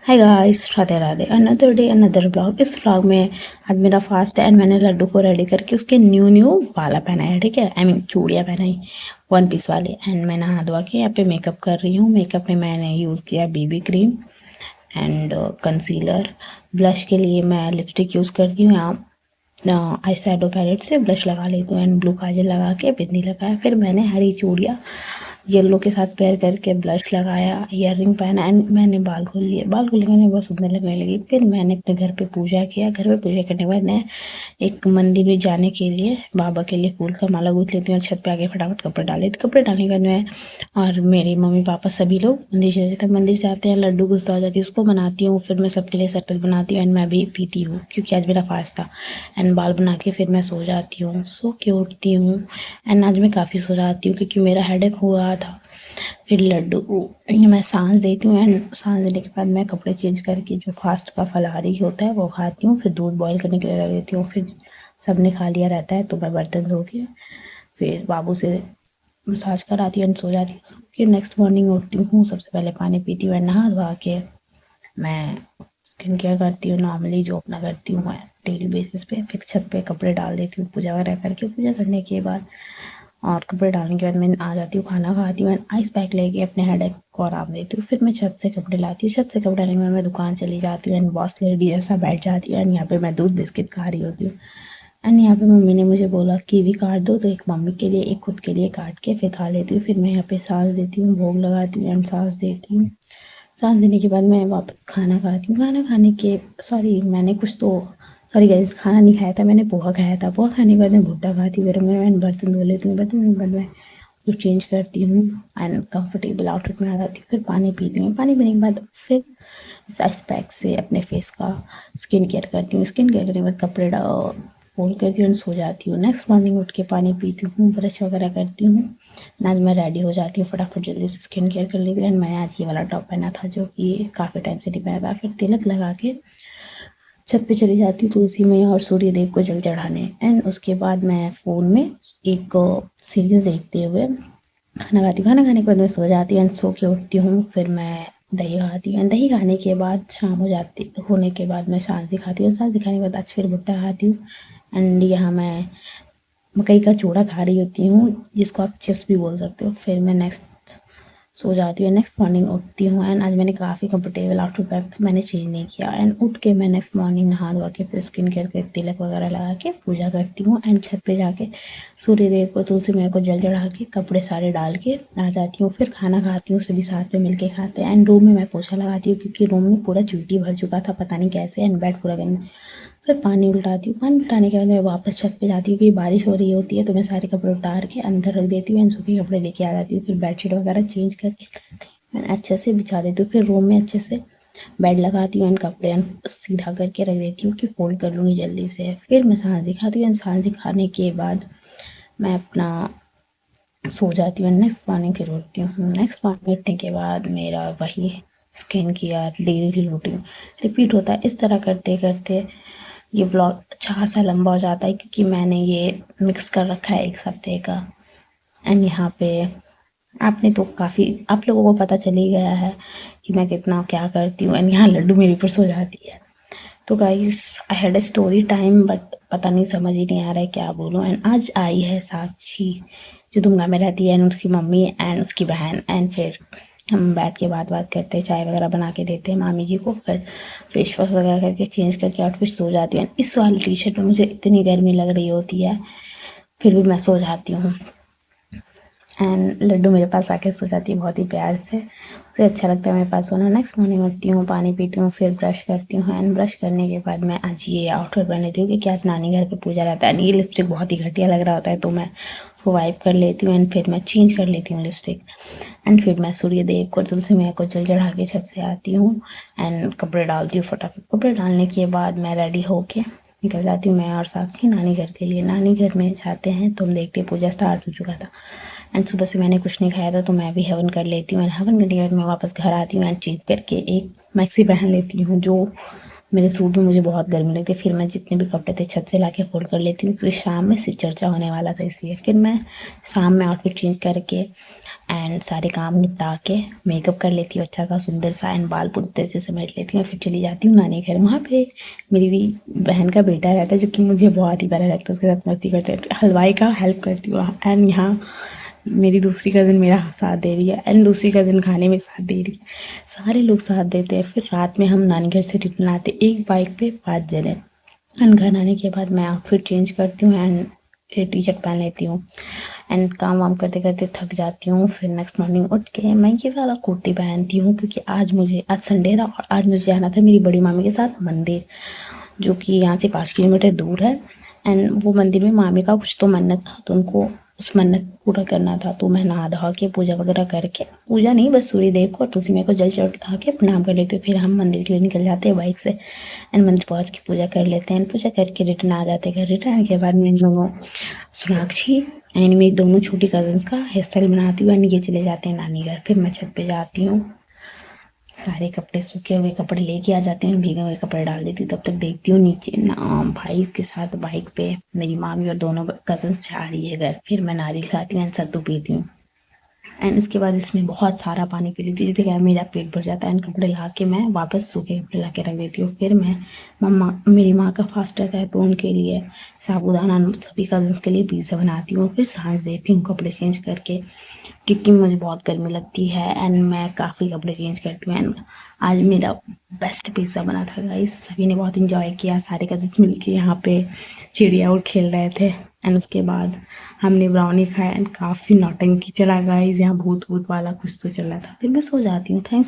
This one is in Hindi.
Hi guys, Radhe Radhe. Another day another blog. इस ब्लॉग में आज मेरा फास्ट है एंड मैंने लड्डू को रेडी करके उसके न्यू न्यू बाला पहनाया है। ठीक है, आई मीन चूड़ियाँ पहनाई, वन पीस वाली। एंड मैं नहा धोवा के यहाँ पे मेकअप कर रही हूँ। मेकअप में मैंने यूज़ किया BB cream and concealer. Blush के लिए मैं लिपस्टिक यूज़ करती हूँ। यहाँ आई शैडो पैलेट से ब्लश लगा लेती हूँ एंड ब्लू काजल लगा के बिंदी लगाया। फिर मैंने हरी चूड़ियाँ येलो के साथ पेयर करके ब्लश लगाया, ईयर रिंग पहना एंड मैंने बाल खोल लिए। बाल खोलने के बाद बहुत सुंदर लगने लगी। फिर मैंने अपने घर पे पूजा किया। घर पे पूजा करने के बाद मैं एक मंदिर में जाने के लिए बाबा के लिए फूल का माला गूंथ लेती हूँ और छत पे आके फटाफट कपड़े डाल लेती। कपड़े डालने के बाद मैं और मेरे मम्मी पापा सभी लोग मंदिर चले जाते हैं। मंदिर से आते हैं, लड्डू गुस्सा हो जाती है, उसको बनाती हूँ। फिर मैं सबके लिए शरबत बनाती हूँ एंड मैं भी पीती हूँ क्योंकि आज मेरा फास्ट था। एंड बाल बना के फिर मैं सो जाती हूँ, सो के उठती हूँ। एंड आज मैं काफ़ी सो जाती हूँ क्योंकि मेरा हेडेक हुआ था। फिर लड्डू मैं सांस देती हूँ एंड सांस देने के बाद मैं कपड़े चेंज करके जो फास्ट का फलाहारी होता है वो खाती हूँ। फिर दूध बॉईल करने के लिए रख देती हूँ। फिर सबने खा लिया रहता है तो मैं बर्तन धो के फिर बाबू से मसाज कराती हूँ एंड सो जाती हूँ। सो के नेक्स्ट मॉर्निंग उठती हूँ, सबसे पहले पानी पीती हूँ एंड नहा धोवा के मैं स्किन केयर करती हूँ नॉर्मली जो अपना करती हूँ मैं डेली बेसिस पे। फिर छत पे कपड़े डाल देती हूँ पूजा वगैरह करके। पूजा करने के बाद और कपड़े डालने के बाद मैं आ जाती हूँ, खाना खाती हूँ एंड आइस पैक लेके अपने हेडेक को आराम देती हूँ। फिर मैं छत से कपड़े लाती हूँ। छत से कपड़े लाने के बाद मैं दुकान चली जाती हूँ एंड बॉस लेडी जैसा बैठ जाती हूँ एंड यहाँ पे मैं दूध बिस्किट खा रही होती हूँ। एंड यहाँ पे मम्मी ने मुझे बोला कीवी काट दो, तो एक मम्मी के लिए एक खुद के लिए काट के फिर खा लेती हूँ। फिर मैं यहाँ पे सांस देती हूँ, भोग लगाती हूँ एंड सांस देती हूँ। सांस देने के बाद मैं वापस खाना खाती हूँ। खाना खाने के मैंने कुछ तो सॉरी गाइस, खाना नहीं खाया था, मैंने पोहा खाया था। पोहा खाने के बाद मैं भुट्टा खाती हूँ। फिर मैं बर्तन धो लेती हूँ। बर्तन धोने के बाद मैं फिर चेंज करती हूँ एंड कंफर्टेबल आउटफिट में आ जाती हूँ। फिर पानी पीती हूँ। पानी पीने के बाद फिर इस आइस पैक से अपने फेस का स्किन केयर करती हूँ। स्किन केयर करने के बाद कपड़े फोल्ड करती हूँ, सो जाती हूँ। नेक्स्ट मॉर्निंग उठ के पानी पीती हूँ, ब्रश वगैरह करती हूँ। आज मैं रेडी हो जाती हूँ फटाफट, जल्दी से स्किन केयर कर लेती हूँ। एंड मैं आज ये वाला टॉप पहना था जो कि काफ़ी टाइम से नहीं पहना था। फिर तिलक लगा के छत पे चली जाती हूँ तुलसी में और सूर्य देव को जल चढ़ाने। एंड उसके बाद मैं फ़ोन में एक सीरीज़ देखते हुए खाना खाती हूँ। खाना खाने के बाद मैं सो जाती हूँ एंड सो के उठती हूँ। फिर मैं दही खाती हूँ। दही खाने के बाद शाम हो जाती होने के बाद मैं सांस दिखाती हूँ। सांस दिखाने के बाद आज फिर भुट्टा खाती हूँ एंड यहाँ मैं मकई का चूड़ा खा रही होती हूँ, जिसको आप चिप्स भी बोल सकते हो। फिर मैं नेक्स्ट सो जाती हूँ। नेक्स्ट मॉर्निंग उठती हूँ एंड आज मैंने काफ़ी कंफर्टेबल आउटफिट पहना था, मैंने चेंज नहीं किया। एंड उठ के मैं नेक्स्ट मॉर्निंग नहा धोवा के फिर स्किन केयर करके तिलक वगैरह लगा के पूजा करती हूँ एंड छत पे जाके सूर्य देव को तुलसी मैया को जल चढ़ा के कपड़े सारे डाल के आ जाती हूँ। फिर खाना खाती हूँ, सभी साथ में मिलके खाते हैं एंड रूम में मैं पोछा लगाती हूँ क्योंकि रूम में पूरा चींटी भर चुका था, पता नहीं कैसे। एंड बेड पूरा गंदा। फिर पानी उल्टाती हूँ। पानी उल्टाने के बाद मैं वापस छत पे जाती हूँ क्योंकि बारिश हो रही होती है, तो मैं सारे कपड़े उतार के अंदर रख देती हूँ एंड सूखे कपड़े लेके आ जाती हूँ। फिर बेडशीट वगैरह चेंज करके मैं अच्छे से बिछा देती हूँ। फिर रूम में अच्छे से बेड लगाती हूँ एंड कपड़े सीधा करके रख देती हूँ कि फोल्ड कर लूँगी जल्दी से। फिर मैं सांस दिखाती हूँ एंड सांस दिखाने के बाद मैं अपना सो जाती हूँ। नेक्स्ट मॉर्निंग फिर उठती हूँ। नेक्स्ट मॉर्निंग उठने के बाद मेरा वही skin care daily routine repeat होता है। इस तरह करते करते ये व्लॉग अच्छा खासा लंबा हो जाता है क्योंकि मैंने ये मिक्स कर रखा है एक हफ्ते का। एंड यहाँ पे आपने तो काफ़ी आप लोगों को पता चल ही गया है कि मैं कितना क्या करती हूँ। एंड यहाँ लड्डू मेरे ऊपर सो जाती है। तो guys, I had a story time but पता नहीं, समझ ही नहीं आ रहा है क्या बोलूँ। एंड आज आई है साक्षी जो दुमका में रहती है एंड उसकी मम्मी एंड उसकी बहन। एंड फिर हम बैठ के बात करते हैं, चाय वगैरह बना के देते हैं मामी जी को। फिर फेस वॉश वगैरह करके चेंज करके आउटफिट सो जाती हूँ। इस वाली टी शर्ट में मुझे इतनी गर्मी लग रही होती है फिर भी मैं सो जाती हूँ एंड लड्डू मेरे पास आके सो जाती है बहुत ही प्यार से। उसे अच्छा लगता है मेरे पास सोना। नेक्स्ट मॉर्निंग उठती हूँ, पानी पीती हूँ, फिर ब्रश करती हूँ एंड ब्रश करने के बाद मैं आज ये आउटफिट पहन लेती हूँ क्योंकि आज नानी घर पे पूजा रहता है। ये लिपस्टिक बहुत ही घटिया लग रहा होता है तो मैं उसको वाइप कर लेती हूँ एंड फिर मैं चेंज कर लेती हूँ लिपस्टिक। एंड फिर मैं सूर्य देव को तुलसी मैया को जल चढ़ा के छत से आती हूँ एंड कपड़े डालती हूँ फटाफट। कपड़े डालने के बाद मैं रेडी होके निकल जाती हूँ, मैं और साक्षी नानी घर के लिए। नानी घर में जाते हैं तो हम देखते पूजा स्टार्ट हो चुका था एंड सुबह से मैंने कुछ नहीं खाया था तो मैं भी हवन कर लेती हूँ। एंड हवन करने के बाद मैं वापस घर आती हूँ एंड चेंज करके एक मैक्सी पहन लेती हूँ जो मेरे सूट में मुझे बहुत गर्मी लगती है। फिर मैं जितने भी कपड़े थे छत से लाके फोल्ड कर लेती हूँ क्योंकि शाम में सिर्फ चर्चा होने वाला था इसलिए। फिर मैं शाम में आउटफिट चेंज करके एंड सारे काम निपटा के मेकअप कर लेती हूँ अच्छा सा सुंदर सा एंड बाल पूरी तरह से समेट लेती हूँ। फिर चली जाती हूँ नानी घर। वहाँ पे मेरी बहन का बेटा रहता है जो कि मुझे बहुत ही प्यारा लगता है, उसके साथ मस्ती करते हैं, हलवाई का हेल्प करती हूँ। एंड यहाँ मेरी दूसरी कज़िन मेरा साथ दे रही है एंड दूसरी कज़िन खाने में साथ दे रही है। सारे लोग साथ देते हैं। फिर रात में हम नानी घर से रिटर्न आते, एक बाइक पे 5 जने। एंड घर आने के बाद मैं आउटफिट चेंज करती हूँ एंड टी शर्ट पहन लेती हूँ एंड काम वाम करते करते थक जाती हूँ। फिर नेक्स्ट मॉर्निंग उठ के मैं ये वाला कुर्ती पहनती हूँ क्योंकि आज संडे था और आज मुझे जाना था मेरी बड़ी मामी के साथ मंदिर, जो कि यहाँ से 5 किलोमीटर दूर है। एंड वो मंदिर में मामी का कुछ तो मन्नत था, तो उनको उस मन्नत पूरा करना था। तो मैं नहा धो के पूजा वगैरह करके, पूजा नहीं बस सूर्य देव को और तुलसी माँ को जल चढ़ा के प्रणाम कर लेते हैं। फिर हम मंदिर के लिए निकल जाते हैं बाइक से एंड मंदिर पहुँच के पूजा कर लेते हैं। पूजा करके रिटर्न आ जाते हैं घर। रिटर्न आने के बाद मैं दोनों सोनाक्षी एंड मेरी दोनों छोटी कज़न्स का हेयर स्टाइल बनाती हूँ एंड ये चले जाते हैं नानी घर। फिर मैं छत पे जाती हूँ, सारे कपड़े सूखे हुए कपड़े लेके आ जाते हैं, भीगे हुए कपड़े डाल देती हूँ। तब तक देखती हूँ नीचे ना भाई के साथ बाइक पे मेरी मामी और दोनों कज़न्स जा रही है घर। फिर मैं नारियल खाती हूँ एंड सत्तू पीती हूँ एंड इसके बाद इसमें बहुत सारा पानी पी लेती हूँ, जिससे क्या मेरा पेट भर जाता है एंड कपड़े ला के मैं वापस सूखे कपड़े ला के रख देती हूँ। फिर मैं मेरी माँ का फास्ट रहता है तो उनके लिए साबूदाना, सभी कज़न्स के लिए पिज़्ज़ा बनाती हूँ। फिर सांझ देती हूँ कपड़े चेंज करके क्योंकि मुझे बहुत गर्मी लगती है एंड मैं काफ़ी कपड़े चेंज करती हूँ। एंड आज मेरा बेस्ट पिज़्ज़ा बना था गाइस, सभी ने बहुत इंजॉय किया। सारे कज़न्स मिलके यहाँ पे चिड़िया उड़ खेल रहे थे एंड उसके बाद हमने ब्राउनी खाया एंड काफ़ी नौटंकी चला गाइस, यहाँ भूत भूत वाला कुछ तो चल रहा था। फिर मैं सो जाती हूँ। थैंक्स।